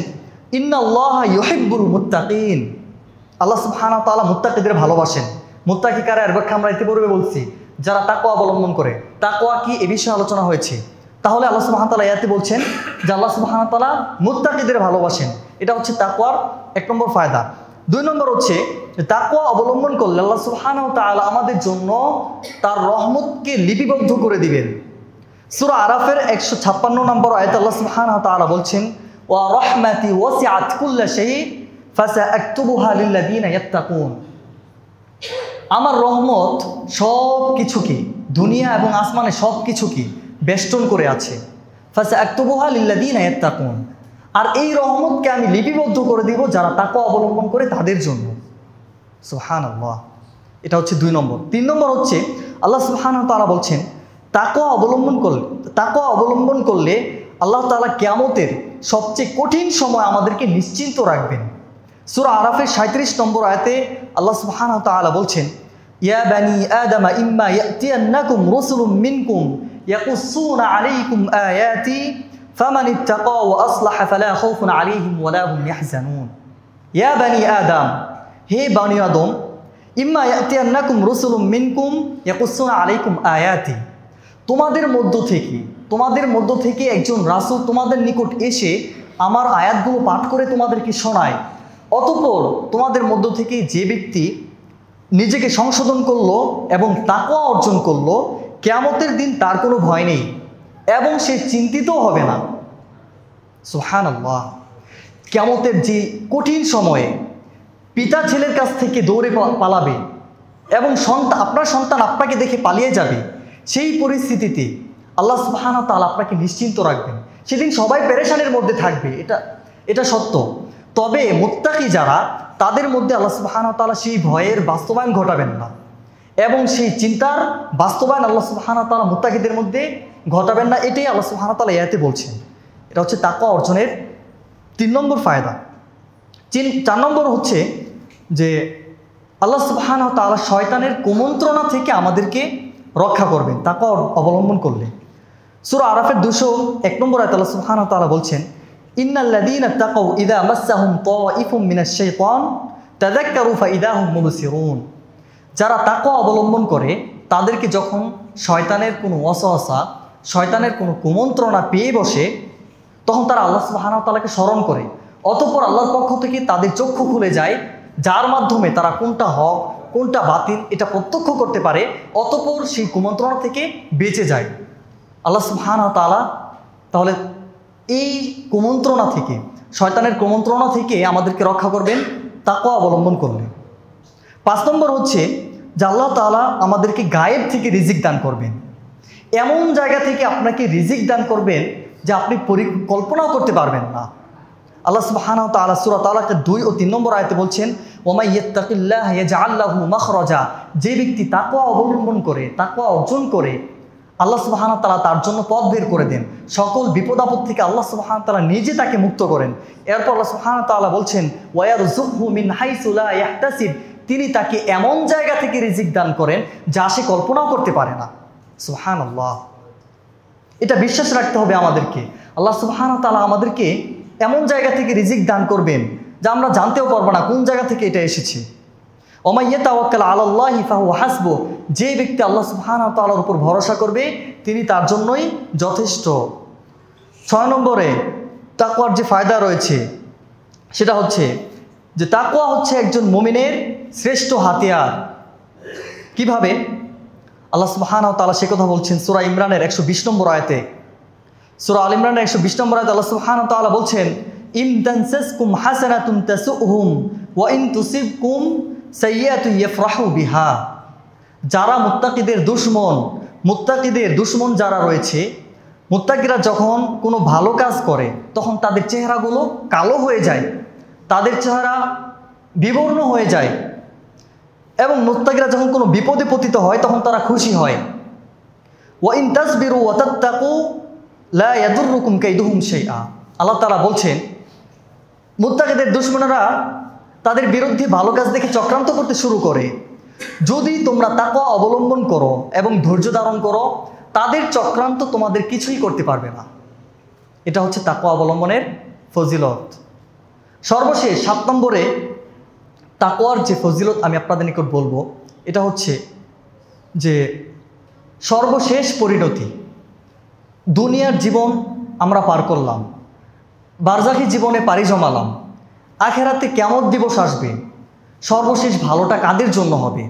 ইন্নাল্লাহা ইউহিব্বুল মুত্তাকিন। আল্লাহ সুবহানাহু ওয়া তাআলা মুত্তাকিদের ভালোবাসেন। মুত্তাকি কারা, এর ব্যাখ্যা আমরা ইতিপূর্বে বলছি, যারা তাকওয়া অবলম্বন করে। তাকওয়া কি, এ বিষয়ে আলোচনা হয়েছে। তাহলে আল্লাহ সুবহানাহু ওয়া তাআলা আয়াতে বলছেন যে আল্লাহ সুবহানাহু ওয়া তাআলা মুত্তাকিদের ভালোবাসেন। এটা হচ্ছে তাকওয়ার 1 নম্বর ফায়দা। 2 নম্বর হচ্ছে তাকওয়া অবলম্বন করলে আল্লাহ সুবহানাহু ওয়া তাআলা আমাদের জন্য তার রহমতকে লিপিবদ্ধ করে দিবেন। সূরা আরাফের 156 নম্বর আয়াতে আল্লাহ সুবহানাহু ওয়া তাআলা বলছেন, ওয়া রাহমাতি ওয়াসিআত কুল্লা শাই ফাসাআকতুবুহা লিল্লাযিনা ইয়াত্তাকুন। আমার রহমত সব কিছুকে, দুনিয়া এবং আসমানে সব কিছুকে বেষ্টন করে আছে। ফাসাআকতুবুহা লিল্লাযিনা ইয়াত্তাকুন। আর এই রহমতকে আমি লিপিবদ্ধ করে দিব যারা তাকওয়া অবলম্বন করে তাদের জন্য। সুবহানাল্লাহ। এটা হচ্ছে 2 নম্বর। 3 নম্বর হচ্ছে আল্লাহ সুবহানাহু ওয়া তাআলা বলছেন তাকওয়া অবলম্বন করলে আল্লাহ তাআলা কিয়ামতের সবচেয়ে কঠিন সময় আমাদেরকে নিশ্চিন্ত রাখবেন। সূরা আরাফের 37 নম্বর আয়াতে আল্লাহ সুবহানাহু ওয়া তাআলা বলছেন, ইয়া বানি আদম ইম্মা ইয়াতিয়ান্নাকুম রাসূলুম মিনকুম ইয়াকুসসুনা আলাইকুম আয়াতি ফামানিত্তাকা ওয়া আসলাহা ফালা খাউফুন আলাইহিম ওয়ালা হুম ইয়াহজানুন। ইয়া বানি আদম, হে বনি আদম, ইম্মা ইয়াতিয়ান্নাকুম রাসূলুম মিনকুম ইয়াকুসসুনা আলাইকুম আয়াতি, তোমাদের মধ্য থেকে একজন রাসূল তোমাদের নিকট এসে আমার আয়াতগুলো পাঠ করে তোমাদেরকে শোনায়। অতঃপর তোমাদের মধ্য থেকে যে ব্যক্তি নিজেকে সংশোধন করলো এবং তাকওয়া অর্জন করলো, কিয়ামতের দিন তার কোনো ভয় নেই এবং সে চিন্তিতও হবে না। সুবহানাল্লাহ। কিয়ামতের যে কঠিন সময়ে পিতা ছেলের কাছ থেকে দৌড়ে পালাবে এবং আপনার সন্তান আপনাকে দেখে পালিয়ে যাবে, সেই পরিস্থিতিতে আল্লাহ সুবহানাহু ওয়া তাআলা আপনাকে নিশ্চিন্ত রাখবেন। সেদিন সবাই পেরেশানির মধ্যে থাকবে, এটা সত্য। তবে মুত্তাকি যারা, তাদের মধ্যে আল্লাহ সুবহানাহু ওয়া তাআলা সেই ভয়ের বাস্তবায়ন ঘটাবেন না এবং সেই চিন্তার বাস্তবায়ন আল্লাহ সুবহানাহু ওয়া তাআলা মুত্তাকিদের মধ্যে ঘটাবেন না। এটাই আল্লাহ সুবহানাহু ওয়া তাআলা আয়াতে বলছেন। এটা হচ্ছে তাকওয়া অর্জনের 3 নম্বর ফায়দা। 4 নম্বর হচ্ছে যে আল্লাহ সুবহানাহু ওয়া তাআলা শয়তানের কুমন্ত্রণা থেকে আমাদেরকে রক্ষা করবেন তাকওয়া অবলম্বন করলে। সূরা আরাফের 201 নম্বর আয়াতে আল্লাহ সুবহানাহু ওয়া তাআলা বলছেন, ইন্নাল্লাযীনা তাকাউ ইযা মাসসাহুম তায়িফুম মিনাশ শাইতান তাযাক্কারু ফাইদা হুম মুবসিরুন। যারা তাকওয়া অবলম্বন করে তাদেরকে যখন শয়তানের কোনো ওয়াসওয়াসা, শয়তানের কোনো কুমন্ত্রণা পেয়ে বসে, তখন তারা আল্লাহ সুবহানাহু ওয়া তাআলাকে স্মরণ করে। অতঃপর আল্লাহর পক্ষ থেকে তাদের চক্ষু খুলে যায়, যার মাধ্যমে তারা কোনটা হক কোনটা বাতিল এটা প্রত্যক্ষ করতে পারে। অতঃপর সেই কুমন্ত্রণা থেকে বেঁচে যায়। আল্লাহ সুবহানাহু ওয়া তাআলা তাহলে এই কুমন্ত্রণা থেকে, শয়তানের কুমন্ত্রণা থেকে আমাদেরকে রক্ষা করবেন তাকওয়া অবলম্বন করলে। 5 নম্বর হচ্ছে যে আল্লাহ তাআলা আমাদেরকে গায়েব থেকে রিজিক দান করবেন। এমন জায়গা থেকে আপনাকে রিজিক দান করবেন যে আপনি পরিকল্পনাও করতে পারবেন না। আল্লাহ সুবহানাহু ওয়া তাআলা সূরা তালাকের 2 ও 3 নম্বর আয়াতে বলছেন, ওয়া মান ইয়াত্তাকিল্লাহা ইয়াজআল লাহু মাখরাজা। যে ব্যক্তি তাকওয়া অবলম্বন করে, তাকওয়া অর্জন করে, আল্লাহ সুবহানাহু ওয়া তাআলা তার জন্য পথ বের করে দেন। সকল বিপদ আপদ থেকে আল্লাহ সুবহানাহু ওয়া তাআলা নিজে তাকে মুক্ত করেন। এরপর আল্লাহ সুবহানাহু ওয়া তাআলা বলছেন, ওয়া ইয়ারযুকহু মিন হাইসু লা ইয়াহতাসিব। তিনি তাকে এমন জায়গা থেকে রিজিক দান করেন যা সে কল্পনাও করতে পারে না। সুবহানাল্লাহ। এটা বিশ্বাস রাখতে হবে আমাদেরকে। আল্লাহ সুবহানাহু ওয়া তাআলা আমাদেরকে এমন জায়গা থেকে রিজিক দান করবেন যা আমরা জানতেও পারবো না কোন জায়গা থেকে এটা এসেছে। ওয়া মান ইয়াতাওয়াক্কাল আলাল্লাহি ফাহুয়া হাসবুহ। যে ব্যক্তি আল্লাহ সুবহানাহু ওয়া তাআলার উপর ভরসা করবে তিনি তার জন্যই যথেষ্ট। 6 নম্বরে তাকওয়ার যে ফায়দা রয়েছে সেটা হচ্ছে যে তাকওয়া হচ্ছে একজন মুমিনের শ্রেষ্ঠ হাতিয়ার। কিভাবে? আল্লাহ সুবহানাহু ওয়া তাআলা সে কথা বলছেন সূরা ইমরানের 120 নম্বর আয়াতে। সূরা আল ইমরানের 120 নম্বর আয়াতে আল্লাহ সুবহানাহু ওয়া তাআলা বলছেন, ইন তানসাসকুম হাসানাতুন তাসুহুম ওয়া ইন তুসিবকুম সাইয়্যাতুন ইয়াফরাহু বিহা। যারা মুত্তাকিদের দুশমন যারা রয়েছে, মুত্তাকিরা যখন কোনো ভালো কাজ করে তখন তাদের চেহারাগুলো কালো হয়ে যায়, তাদের চেহারা বিবর্ণ হয়ে যায়, এবং মুত্তাকিরা যখন কোনো বিপদে পতিত হয় তখন তারা খুশি হয়। ওয়া ইন তাসবিরু ওয়া তাত্তাকু লা ইয়াদুররুকুম কাইদুহুম শাইআ। আল্লাহ তাআলা বলছেন, মুত্তাকিদের দুশমনেরা তাদের বিরুদ্ধে ভালো কাজ দেখে চক্রান্ত করতে শুরু করে। যদি তোমরা তাকওয়া অবলম্বন করো এবং ধৈর্য ধারণ করো, তাদের চক্রান্ত তোমাদের কিছুই করতে পারবে না। এটা হচ্ছে তাকওয়া অবলম্বনের ফজিলত। সর্বশেষ 7 নম্বরে তাকওয়ার যে ফজিলত আমি আপনাদের নিকট বলবো, এটা হচ্ছে যে সর্বশেষ পরিণতি। দুনিয়ার জীবন আমরা পার করলাম, বারজাখী জীবনে পাড়ি জমালাম, আখেরাতে কিয়ামত দিবস আসবে, সর্বশেষ ভালোটা কাদের জন্য হবে?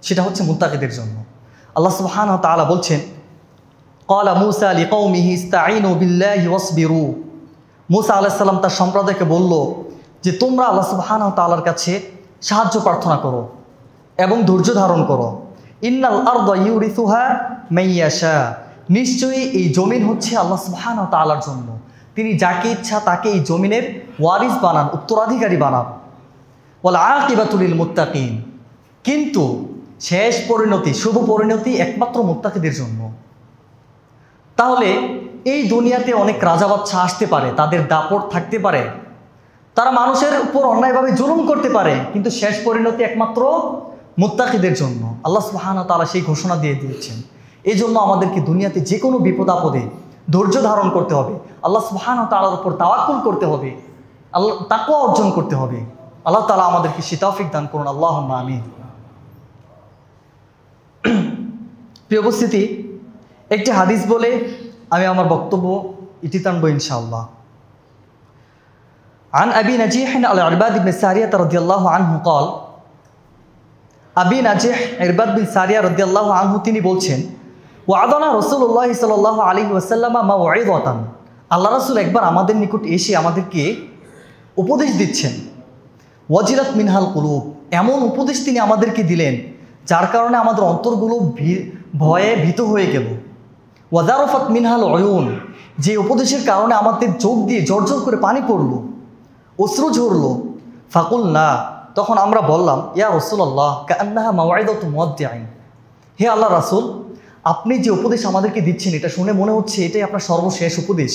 সেটা হচ্ছে মুত্তাকিদের জন্য। আল্লাহ সুবহানাহু ওয়া তাআলা বলছেন, ক্বালা মূসা লিকওমিহি ইসতাঈনু বিল্লাহি ওয়াসবিরু। মূসা আলাইহিস সালাম তার সম্প্রদায়কে বলল যে তোমরা আল্লাহ সুবহানাহু ওয়া তাআলার কাছে সাহায্য প্রার্থনা করো এবং ধৈর্য ধারণ করো। ইন্নাল আরদা ইউরিসুহা মান ইয়াশা। নিশ্চয়ই এই জমিন হচ্ছে আল্লাহ সুবহানাহু ওয়া তাআলার জন্য, তিনি যাকে ইচ্ছা তাকে এই জমিনের ওয়ারিস বানান, উত্তরাধিকারী বানান। ওয়াল আকিবাতু লিল মুত্তাকিন। কিন্তু শেষ পরিণতি, শুভ পরিণতি একমাত্র মুত্তাকিদের জন্য। তাহলে এই দুনিয়াতে অনেক রাজা বাদশা আসতে পারে, তাদের দাপট থাকতে পারে, তারা মানুষের উপর অন্যায়ভাবে জুলুম করতে পারে, কিন্তু শেষ পরিণতি একমাত্র মুত্তাকিদের জন্য। আল্লাহ সুবহানাহু ওয়া তাআলা সেই ঘোষণা দিয়ে দিয়েছেন। এই জন্য আমাদেরকে দুনিয়াতে যে কোনো বিপদ আপদে ধৈর্য ধারণ করতে হবে, আল্লাহ সুবহানাহু ওয়া তাআলার উপর তাওয়াক্কুল করতে হবে, আল্লাহ তাকওয়া অর্জন করতে হবে। আল্লাহ তাআলা আমাদেরকে সেই তৌফিক দান করুন, আল্লাহুম্মা আমিন। প্রিয় উপস্থিতি, একটি হাদিস বলে আমি আমার বক্তব্য ইতি টানবো ইনশাআল্লাহ। عن أبي نجيح العرباد بن سارية رضي الله عنه قال। আবি নাজিহ ইরবাদ বিন সারিয়া রাদিয়াল্লাহু আনহু তিনি বলছেন, ওয়াদানা রাসূলুল্লাহ সাল্লাল্লাহু আলাইহি ওয়াসাল্লাম মাউইযাতান। আল্লাহ রাসূল একবার আমাদের নিকট এসে আমাদেরকে উপদেশ দিচ্ছেন। ওয়াজিলাত মিনহাল কুলুব। এমন উপদেশ তিনি আমাদেরকে দিলেন যার কারণে আমাদের অন্তরগুলো ভয়ে ভীত হয়ে গেল। ওয়াজারফাত মিনহাল উয়ুন। যে উপদেশের কারণে আমাদের চোখ দিয়ে ঝরঝর করে পানি পড়ল, অশ্রু ঝরল। ফাকুলনা। তখন আমরা বললাম, ইয়া রাসূলুল্লাহ কাআন্নাহা মাউইযাতু মুওয়াদ্দিইন। হে আল্লাহ রাসূল, আপনি যে উপদেশ আমাদেরকে দিচ্ছেন এটা শুনে মনে হচ্ছে এটাই আপনার সর্বশেষ উপদেশ।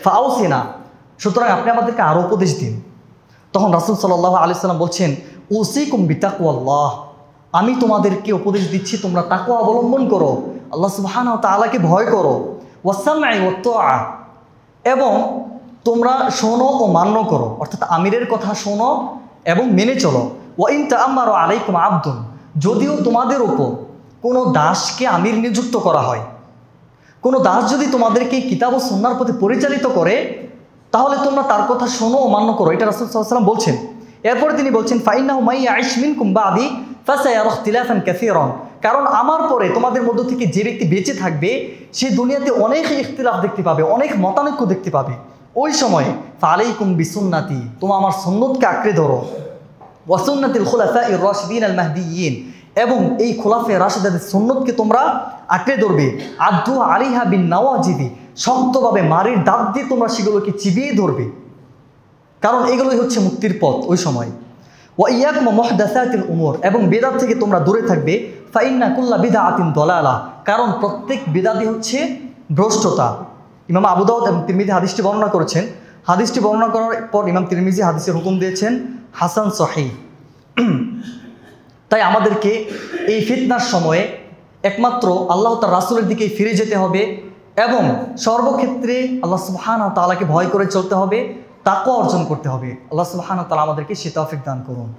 ফাউসিনা। সুতরাং আপনি আমাদেরকে আরও উপদেশ দিন। তখন রাসূল সাল্লাল্লাহু আলাইহি ওয়াসাল্লাম বলছেন, উসিকুম বিতাকওয়াল্লাহ। আমি তোমাদেরকে উপদেশ দিচ্ছি তোমরা তাকওয়া অবলম্বন করো, আল্লাহ সুবহানাহু ওয়া তাআলাকে ভয় করো। ওয়াসসামঈ ওয়াত তাআ। এবং তোমরা শোনো ও মান্য করো, অর্থাৎ আমিরের কথা শোনো এবং মেনে চলো। ওয়া ইন তাআম্মারু আলাইকুম আবদুন। যদিও তোমাদের উপর কোনো দাসকে আমির নিযুক্ত করা হয়, কোনো দাস যদি তোমাদেরকে কিতাব ও সুন্নাহর প্রতি পরিচালিত করে, তাহলে তোমরা তার কথা শোনো ও মান্য করো। এটা রাসূল সাল্লাল্লাহু আলাইহি ওয়াসাল্লাম বলছেন। এরপরে তিনি বলছেন, ফাইন্নাহু মাইয়াইশ মিনকুম বাদি ফাসায়ারা ইখতিলাফান কাসীরান। কারণ আমার পরে তোমাদের মধ্য থেকে যে ব্যক্তি বেঁচে থাকবে সে দুনিয়াতে অনেক ইখতিলাফ দেখতে পাবে, অনেক মতানৈক্য দেখতে পাবে। ওই সময় ফালাইকুম বিসুন্নতি, তোমরা আমার সুন্নতকে আঁকড়ে ধরো। ওয়া সুন্নাতিল খুলাফাইর রাশিদিন আল মাহদিয়িন। এবং এই খুলাফায়ে রাশিদাদের সুন্নতকে তোমরা আঁকড়ে ধরবে। আদু আলাইহা বিন নাওয়াজিদি। শক্তভাবে মারির দাঁত দিয়ে তোমরা সেগুলোকে চিবিয়ে ধরবে, কারণ এগুলোই হচ্ছে মুক্তির পথ ওই সময়। ওয়া ইয়াকুম মুহদাসাতিল উমুর। এবং বিদআত থেকে তোমরা দূরে থাকবে। ফাইন্না কুল্লা বিদআতিন দালালা। কারণ প্রত্যেক বিদআতই হচ্ছে ভ্রষ্টতা। ইমাম আবু দাউদ এবং তিরমিজি হাদিসটি বর্ণনা করেছেন। হাদিসটি বর্ণনা করার পর ইমাম তিরমিজি হাদিসের হুকুম দিয়েছেন হাসান সহিহ। তাই আমাদেরকে এই ফিতনার সময়ে একমাত্র আল্লাহ তার রাসূলের দিকে ফিরে যেতে হবে এবং সর্বক্ষেত্রে আল্লাহ সুবহানাহু ওয়া তাআলাকে ভয় করে চলতে হবে, তাকওয়া অর্জন করতে হবে। আল্লাহ সুবহানাহু ওয়া তাআলা আমাদেরকে সে তৌফিক দান করুন।